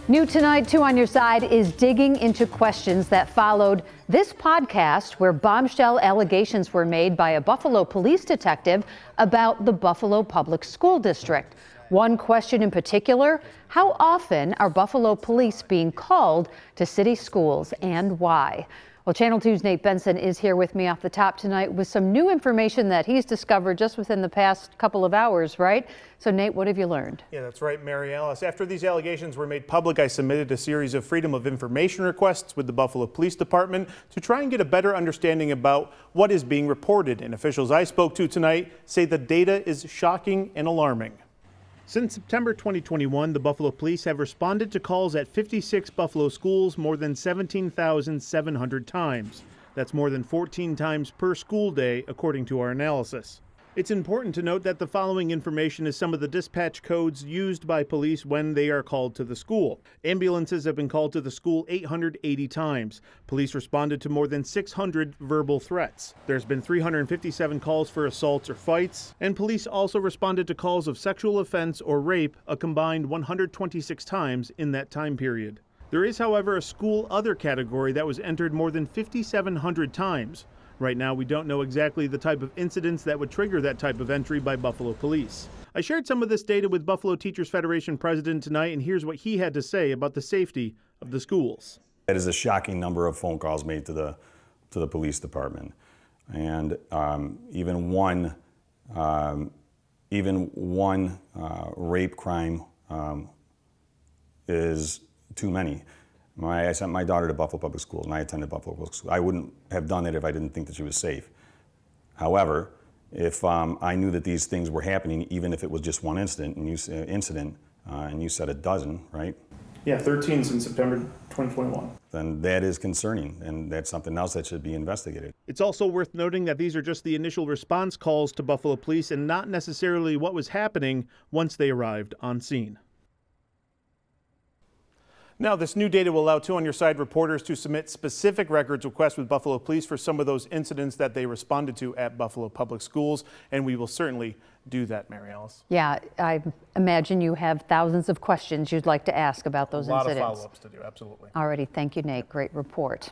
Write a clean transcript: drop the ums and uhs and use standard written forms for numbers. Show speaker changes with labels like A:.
A: New tonight, 2 on Your Side is digging into questions that followed this podcast where bombshell allegations were made by a Buffalo police detective about the Buffalo Public School District. One question in particular, how often are Buffalo police being called to city schools and why? Well, Channel 2's Nate Benson is here with me off the top tonight with some new information that he's discovered just within the past couple of hours, right? So, Nate, what have you learned?
B: Yeah, that's right, Mary Alice. After these allegations were made public, I submitted a series of Freedom of Information requests with the Buffalo Police Department to try and get a better understanding about what is being reported. And officials I spoke to tonight say the data is shocking and alarming. Since September 2021, the Buffalo Police have responded to calls at 56 Buffalo schools more than 17,700 times. That's more than 14 times per school day, according to our analysis. It's important to note that the following information is some of the dispatch codes used by police when they are called to the school. Ambulances have been called to the school 880 times. Police responded to more than 600 verbal threats. There's been 357 calls for assaults or fights, and police also responded to calls of sexual offense or rape a combined 126 times in that time period. There is, however, a school other category that was entered more than 5,700 times. Right now, we don't know exactly the type of incidents that would trigger that type of entry by Buffalo Police. I shared some of this data with Buffalo Teachers Federation president tonight, and here's what he had to say about the safety of the schools.
C: That is a shocking number of phone calls made to the police department, and even one rape crime is too many. I sent my daughter to Buffalo Public Schools, and I attended Buffalo Public Schools. I wouldn't have done it if I didn't think that she was safe. However, if I knew that these things were happening, even if it was just one incident, and you said a dozen, right?
B: Yeah, 13 since September 2021.
C: Then that is concerning, and that's something else that should be investigated.
B: It's also worth noting that these are just the initial response calls to Buffalo Police and not necessarily what was happening once they arrived on scene. Now, this new data will allow 2 on Your Side reporters to submit specific records requests with Buffalo Police for some of those incidents that they responded to at Buffalo Public Schools, and we will certainly do that, Mary Alice.
A: Yeah, I imagine you have thousands of questions you'd like to ask about those incidents.
B: A lot of follow-ups to do, absolutely.
A: Alrighty, thank you, Nate. Great report.